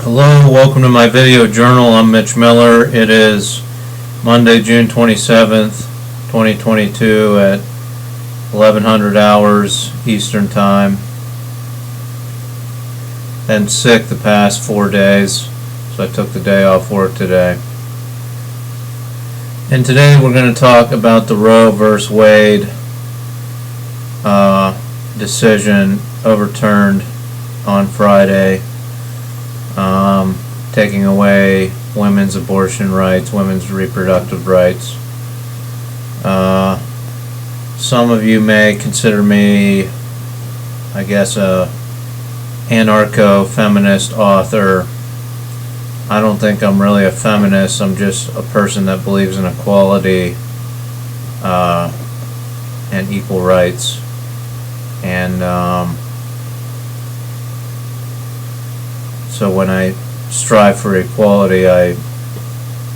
Hello, welcome to my video journal. I'm Mitch Miller. It is Monday, June 27th, 2022 at 1100 hours Eastern Time. Been sick the past 4 days, so I took the day off work today. And today we're going to talk about the Roe v. Wade decision overturned on Friday. Taking away women's abortion rights, women's reproductive rights. Some of you may consider me, I guess, a anarcho-feminist author. I don't think I'm really a feminist. I'm just a person that believes in equality and equal rights. And so when I strive for equality, I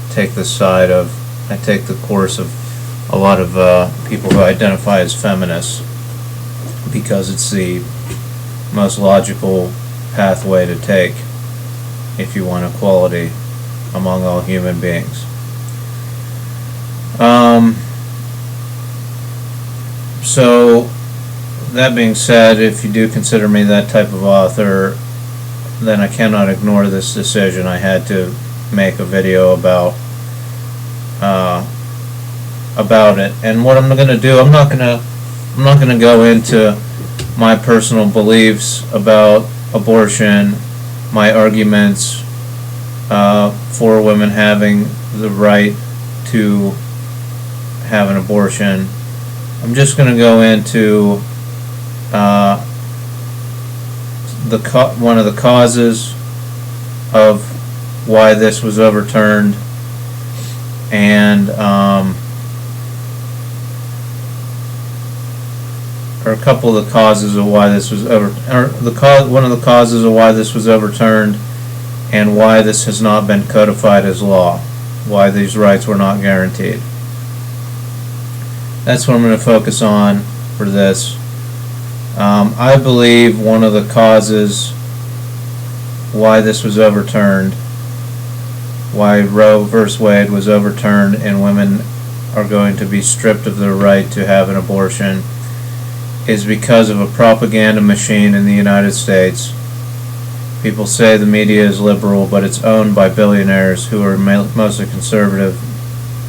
take the course of a lot of people who identify as feminists, because it's the most logical pathway to take if you want equality among all human beings. So that being said, if you do consider me that type of author, then I cannot ignore this decision. I had to make a video about it. And what I'm going to do, I'm not going to go into my personal beliefs about abortion, my arguments for women having the right to have an abortion. I'm just going to go into one of the causes of why this was overturned, and or a couple of the causes of why this was one of the causes of why this was overturned, and why this has not been codified as law, why these rights were not guaranteed. That's what I'm going to focus on for this. I believe one of the causes why this was overturned, why Roe v. Wade was overturned and women are going to be stripped of their right to have an abortion, is because of a propaganda machine in the United States. People say the media is liberal, but it's owned by billionaires who are mostly conservative,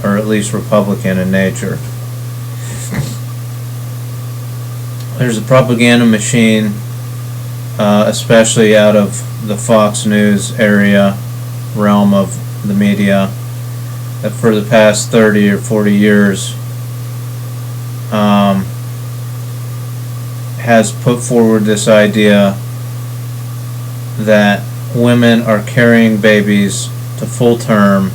or at least Republican in nature. There's a propaganda machine, especially out of the Fox News realm of the media, that for the past 30 or 40 years has put forward this idea that women are carrying babies to full term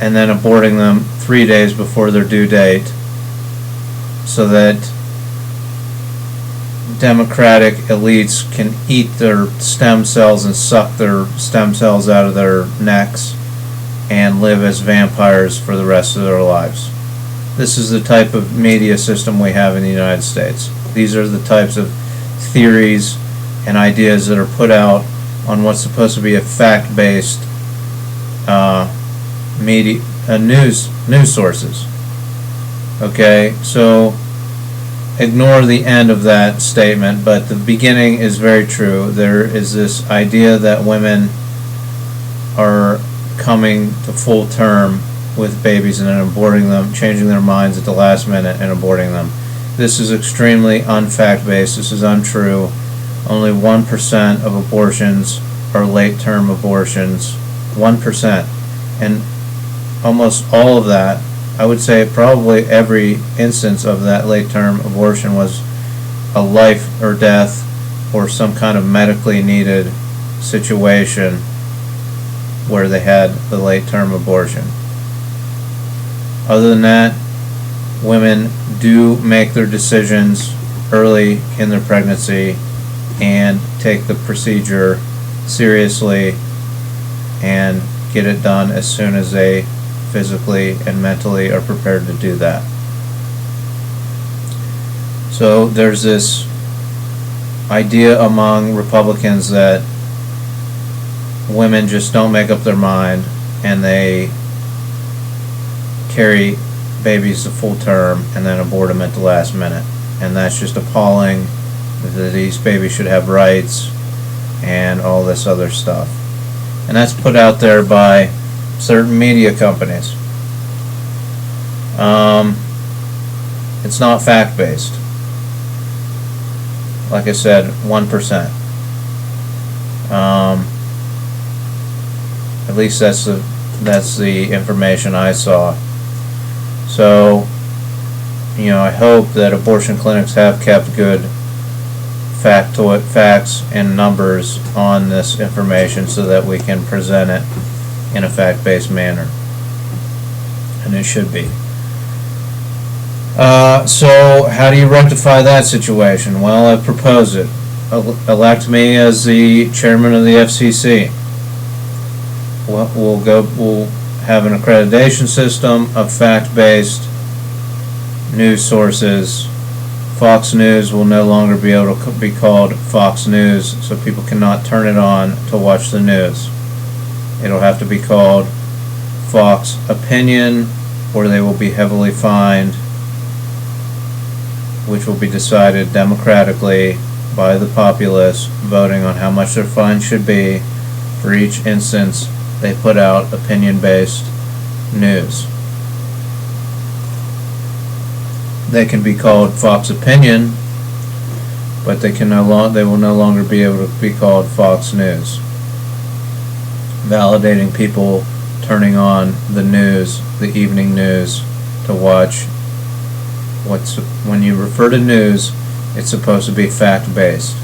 and then aborting them 3 days before their due date, so that democratic elites can eat their stem cells and suck their stem cells out of their necks and live as vampires for the rest of their lives. This is the type of media system we have in the United States. These are the types of theories and ideas that are put out on what's supposed to be a fact-based media, news sources. Okay, so ignore the end of that statement, but the beginning is very true. There is this idea that women are coming to full term with babies and then aborting them, changing their minds at the last minute and aborting them. This is extremely unfact-based. This is untrue. Only 1% of abortions are late-term abortions. 1%. And almost all of that, I would say probably every instance of that late-term abortion, was a life or death or some kind of medically needed situation where they had the late-term abortion. Other than that, women do make their decisions early in their pregnancy and take the procedure seriously and get it done as soon as they physically and mentally are prepared to do that. So there's this idea among Republicans that women just don't make up their mind and they carry babies to full term and then abort them at the last minute. And that's just appalling, that these babies should have rights and all this other stuff. And that's put out there by certain media companies. It's not fact-based. Like I said, 1%. At least that's the information I saw. So, I hope that abortion clinics have kept good facts and numbers on this information so that we can present it in a fact-based manner. And it should be. So how do you rectify that situation? Well, I propose it. Elect me as the chairman of the FCC. We'll have an accreditation system of fact-based news sources. Fox News will no longer be able to be called Fox News, so people cannot turn it on to watch the news. It'll have to be called Fox Opinion, or they will be heavily fined, which will be decided democratically by the populace, voting on how much their fine should be for each instance they put out opinion-based news. They can be called Fox Opinion, but they will no longer be able to be called Fox News. Validating people turning on the news, the evening news, to watch when you refer to news, it's supposed to be fact-based.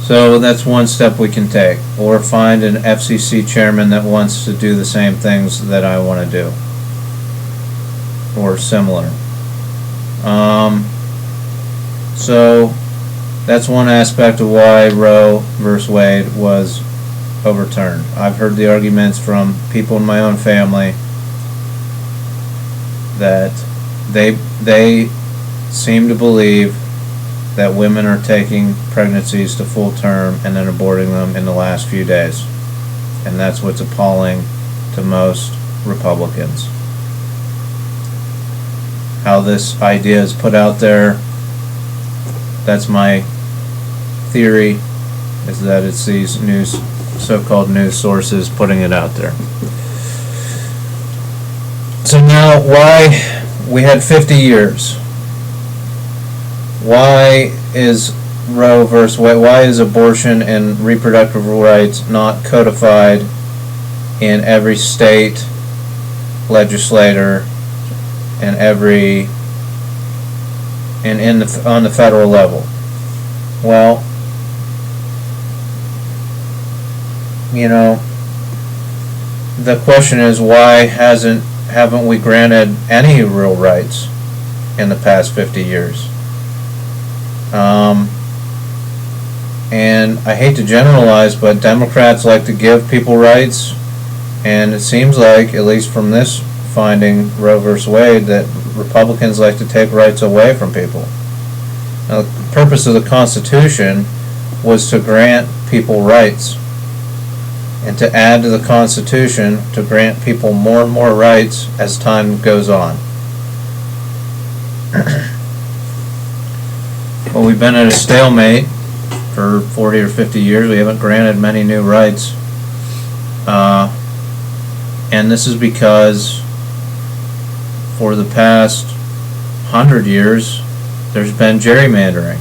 So that's one step we can take, or find an FCC chairman that wants to do the same things that I want to do, or similar. So that's one aspect of why Roe versus Wade was overturned. I've heard the arguments from people in my own family that they seem to believe that women are taking pregnancies to full term and then aborting them in the last few days. And that's what's appalling to most Republicans. How this idea is put out there, that's my theory, is that it's these so-called news sources putting it out there. So now, why we had 50 years? Why is Roe versus Wade? Why is abortion and reproductive rights not codified in every state legislator and on the federal level? Well, the question is, why haven't we granted any real rights in the past 50 years? And I hate to generalize, but Democrats like to give people rights, and it seems like, at least from this finding, Roe versus Wade, that Republicans like to take rights away from people. Now, the purpose of the Constitution was to grant people rights, and to add to the Constitution to grant people more and more rights as time goes on. Well, we've been at a stalemate for 40 or 50 years. We haven't granted many new rights. And this is because for the past 100 years, there's been gerrymandering.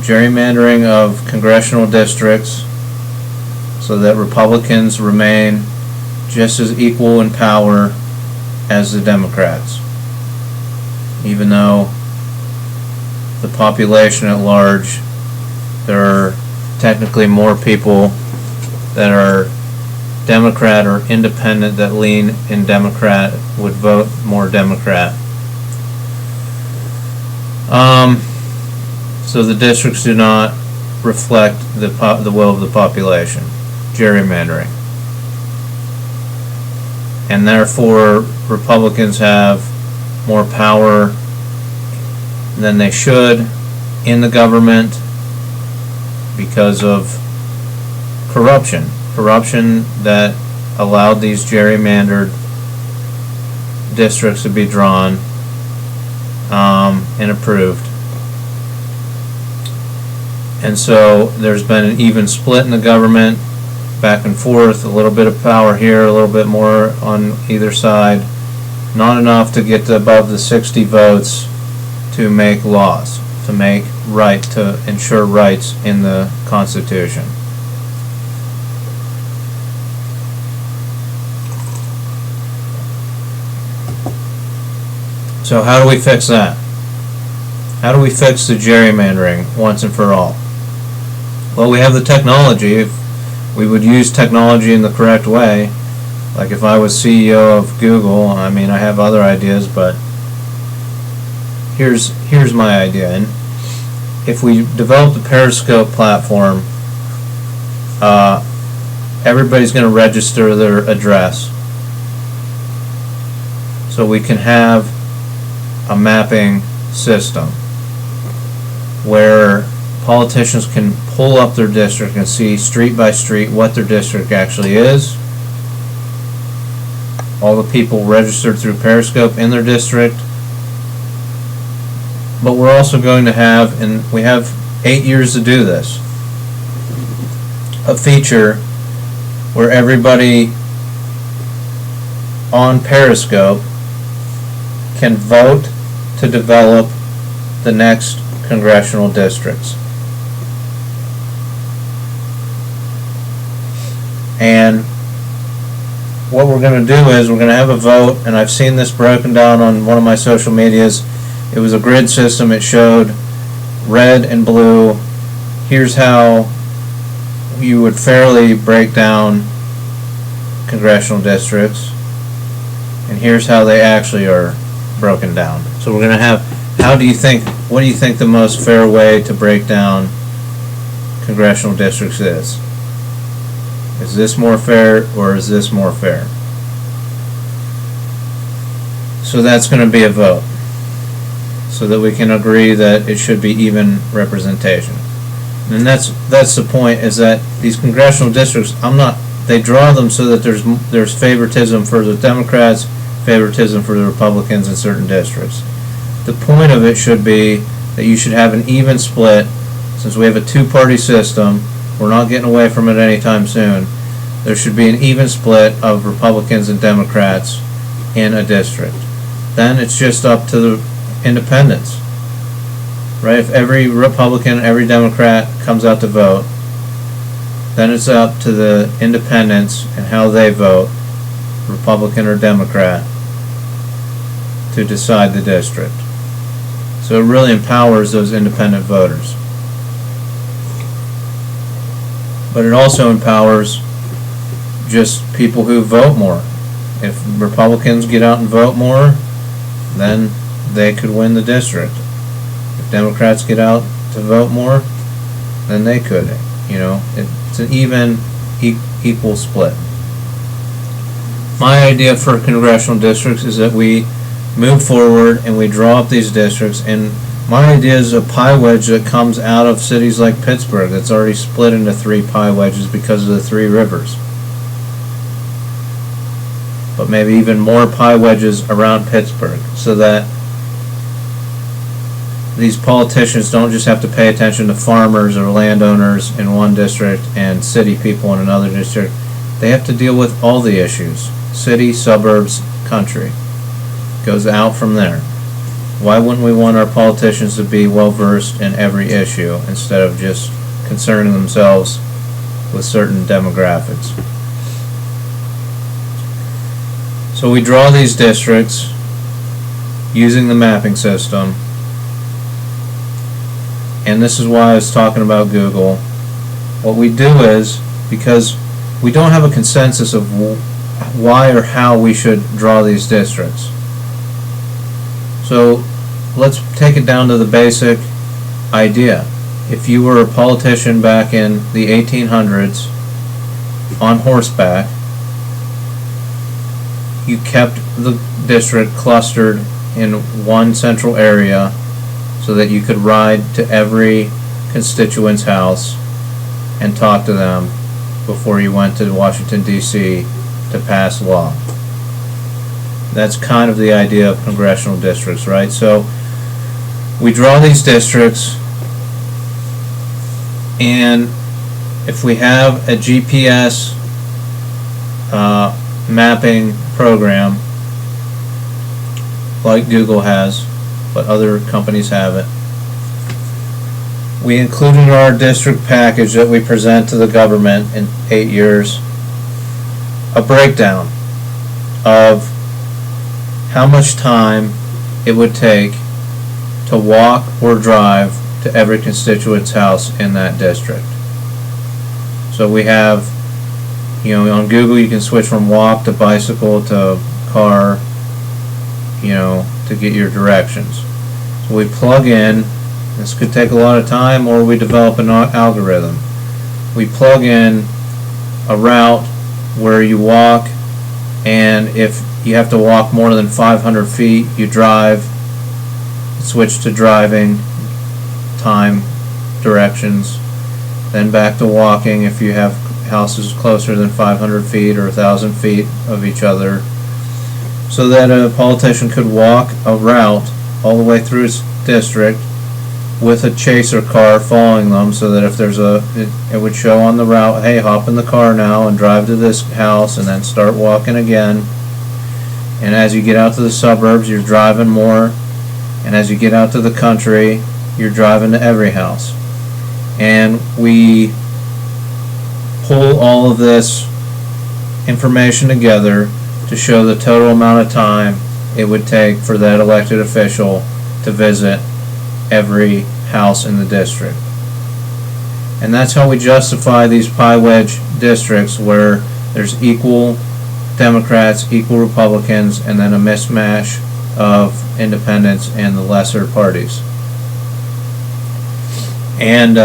Gerrymandering of congressional districts so that Republicans remain just as equal in power as the Democrats. Even though the population at large, there are technically more people that are Democrat or independent that lean in Democrat, would vote more Democrat. So the districts do not reflect the will of the population. Gerrymandering. And therefore, Republicans have more power than they should in the government because of corruption that allowed these gerrymandered districts to be drawn and approved. And so there's been an even split in the government, back and forth, a little bit of power here, a little bit more on either side, not enough to get to above the 60 votes to make laws, to ensure rights in the Constitution. So how do we fix that? How do we fix the gerrymandering once and for all? Well, we have the technology. If we would use technology in the correct way, like if I was CEO of Google, I mean, I have other ideas, but here's my idea. And if we develop the Periscope platform, everybody's going to register their address, so we can have a mapping system where politicians can pull up their district and see street by street what their district actually is, all the people registered through Periscope in their district. But we're also going to have, and we have 8 years to do this, a feature where everybody on Periscope can vote to develop the next congressional districts. And what we're going to do is we're going to have a vote, and I've seen this broken down on one of my social medias. It was a grid system. It showed red and blue. Here's how you would fairly break down congressional districts, and here's how they actually are broken down. So we're going to have, what do you think the most fair way to break down congressional districts is? Is this more fair, or is this more fair? So that's going to be a vote, so that we can agree that it should be even representation. And that's the point, is that these congressional districts, they draw them so that there's favoritism for the Democrats, favoritism for the Republicans in certain districts. The point of it should be that you should have an even split. Since we have a two-party system, we're not getting away from it anytime soon. There should be an even split of Republicans and Democrats in a district. Then it's just up to the independents, right? If every Republican, every Democrat comes out to vote, then it's up to the independents and how they vote, Republican or Democrat, to decide the district. So it really empowers those independent voters. But it also empowers just people who vote more. If Republicans get out and vote more, then they could win the district. If Democrats get out to vote more, then they could. It's an even, equal split. My idea for congressional districts is that we move forward and we draw up these districts, and my idea is a pie wedge that comes out of cities like Pittsburgh that's already split into 3 pie wedges because of the 3 rivers. But maybe even more pie wedges around Pittsburgh, so that these politicians don't just have to pay attention to farmers or landowners in one district and city people in another district. They have to deal with all the issues. City, suburbs, country. Goes out from there. Why wouldn't we want our politicians to be well versed in every issue instead of just concerning themselves with certain demographics? So we draw these districts using the mapping system, and this is why I was talking about Google. What we do is, because we don't have a consensus of why or how we should draw these districts. So let's take it down to the basic idea. If you were a politician back in the 1800s on horseback, you kept the district clustered in one central area so that you could ride to every constituent's house and talk to them before you went to Washington, D.C. to pass law. That's kind of the idea of congressional districts, right? So we draw these districts, and if we have a GPS mapping program like Google has, but other companies have it, we included in our district package that we present to the government in 8 years a breakdown of how much time it would take to walk or drive to every constituent's house in that district. So we have, on Google you can switch from walk to bicycle to car, to get your directions. So we plug in, this could take a lot of time, or we develop an algorithm. We plug in a route where you walk, and if you have to walk more than 500 feet, you drive, switch to driving, time, directions, then back to walking if you have houses closer than 500 feet or 1,000 feet of each other, so that a politician could walk a route all the way through his district with a chaser car following them, so that if there's it would show on the route, hey, hop in the car now and drive to this house and then start walking again. And as you get out to the suburbs, you're driving more, and as you get out to the country, you're driving to every house. And we pull all of this information together to show the total amount of time it would take for that elected official to visit every house in the district. And that's how we justify these pie wedge districts, where there's equal Democrats, equal Republicans, and then a mismatch of independents and the lesser parties. And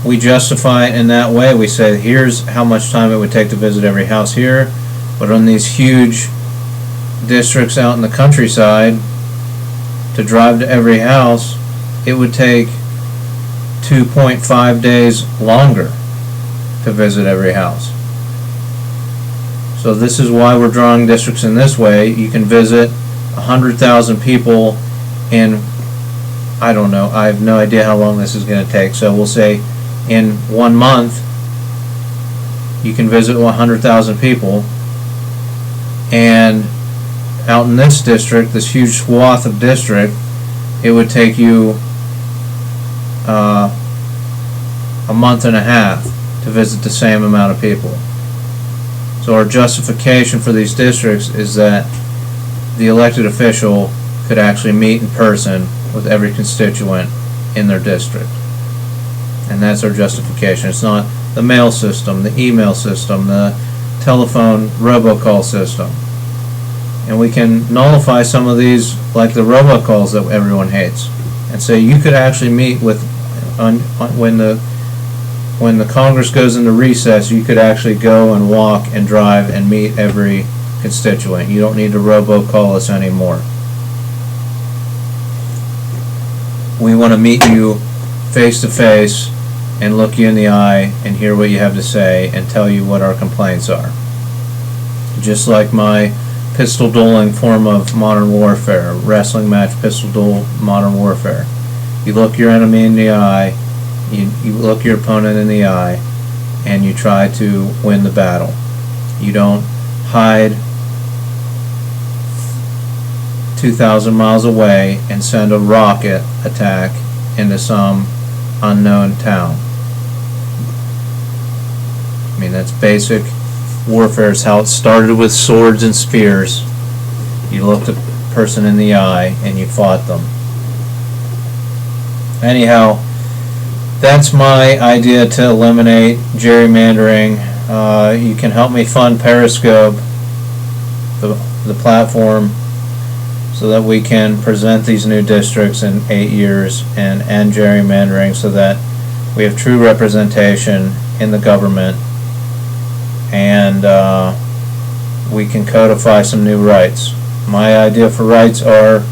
we justify it in that way. We say, here's how much time it would take to visit every house here, but on these huge districts out in the countryside, to drive to every house, it would take 2.5 days longer to visit every house. So this is why we're drawing districts in this way. You can visit 100,000 people in, I don't know, I have no idea how long this is going to take. So we'll say in 1 month you can visit 100,000 people, and out in this district, this huge swath of district, it would take you a month and a half to visit the same amount of people. So our justification for these districts is that the elected official could actually meet in person with every constituent in their district. And that's our justification. It's not the mail system, the email system, the telephone robocall system. And we can nullify some of these, like the robocalls that everyone hates, and say you could actually meet with, when the Congress goes into recess, you could actually go and walk and drive and meet every constituent. You don't need to robocall us anymore. We want to meet you face to face and look you in the eye and hear what you have to say and tell you what our complaints are. Just like my pistol dueling form of modern warfare, wrestling match, pistol duel, modern warfare. You look your enemy in the eye, you look your opponent in the eye, and you try to win the battle. You don't hide 2,000 miles away and send a rocket attack into some unknown town. I mean, that's basic warfare. Is how it started, with swords and spears. You looked a person in the eye and you fought them. Anyhow, that's my idea to eliminate gerrymandering. You can help me fund Periscope, the platform, so that we can present these new districts in 8 years and end gerrymandering, so that we have true representation in the government, and we can codify some new rights. My idea for rights are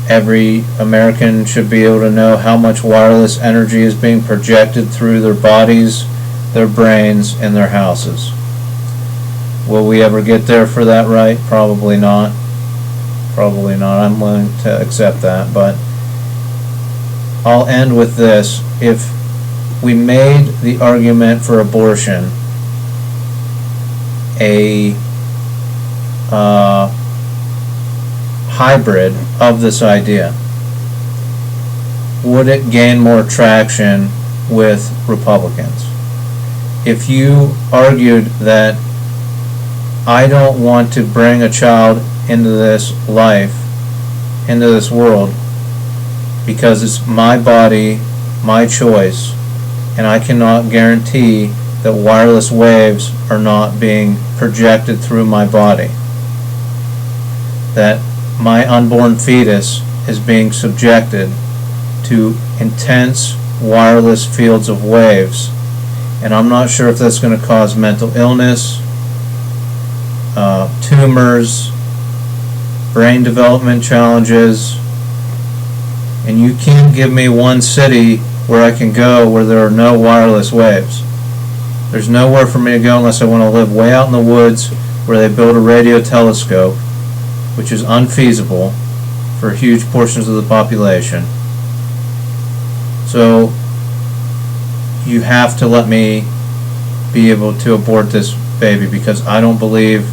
every American should be able to know how much wireless energy is being projected through their bodies, their brains, and their houses. Will we ever get there for that right? Probably not. Probably not. I'm willing to accept that, but I'll end with this. If we made the argument for abortion a hybrid of this idea, would it gain more traction with Republicans? If you argued that I don't want to bring a child into this life, into this world, because it's my body, my choice, and I cannot guarantee that wireless waves are not being projected through my body, that my unborn fetus is being subjected to intense wireless fields of waves, and I'm not sure if that's going to cause mental illness, tumors, brain development challenges, and you can't give me one city where I can go where there are no wireless waves. There's nowhere for me to go unless I want to live way out in the woods where they build a radio telescope, which is unfeasible for huge portions of the population. So you have to let me be able to abort this baby, because I don't believe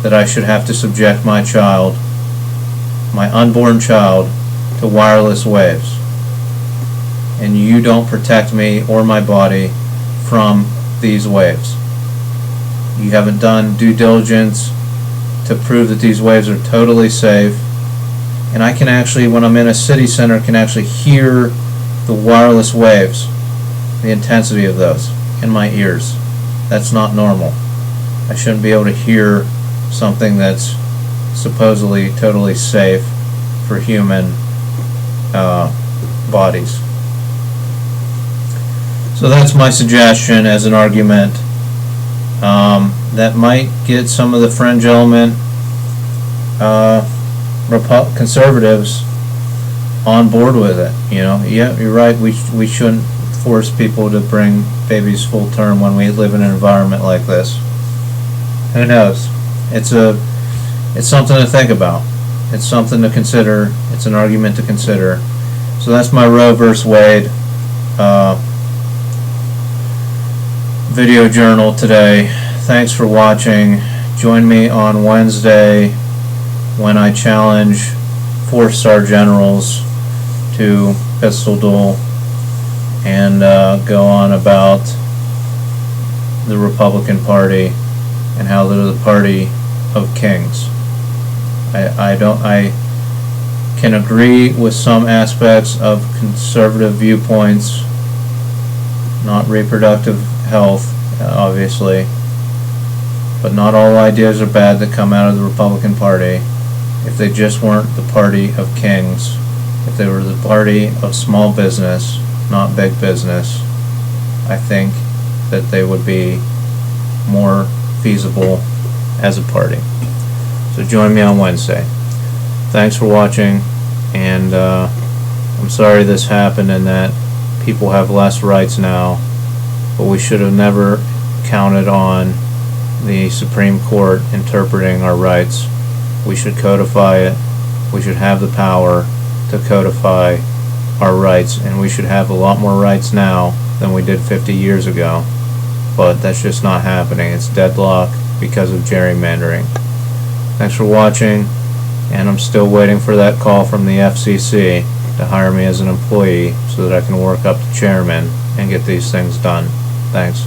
that I should have to subject my child, my unborn child, to wireless waves. And you don't protect me or my body from these waves. You haven't done due diligence to prove that these waves are totally safe. And I can actually, when I'm in a city center, can actually hear the wireless waves, the intensity of those in my ears. That's not normal. I shouldn't be able to hear something that's supposedly totally safe for human bodies. So that's my suggestion as an argument that might get some of the fringe element conservatives on board with it. You know, yeah, you're right. We shouldn't force people to bring babies full term when we live in an environment like this. Who knows? It's something to think about. It's something to consider. It's an argument to consider. So that's my Roe vs. Wade video journal today. Thanks for watching. Join me on Wednesday when I challenge 4-star generals to pistol duel and go on about the Republican Party and how they're the party of kings. I can agree with some aspects of conservative viewpoints, not reproductive health, obviously, but not all ideas are bad that come out of the Republican Party. If they just weren't the party of kings, if they were the party of small business, not big business, I think that they would be more feasible as a party. So join me on Wednesday. Thanks for watching, and I'm sorry this happened and that people have less rights now, but we should have never counted on the Supreme Court interpreting our rights. We should codify it. We should have the power to codify our rights, and we should have a lot more rights now than we did 50 years ago, but that's just not happening. It's deadlock because of gerrymandering. Thanks for watching, and I'm still waiting for that call from the FCC to hire me as an employee so that I can work up to chairman and get these things done. Thanks.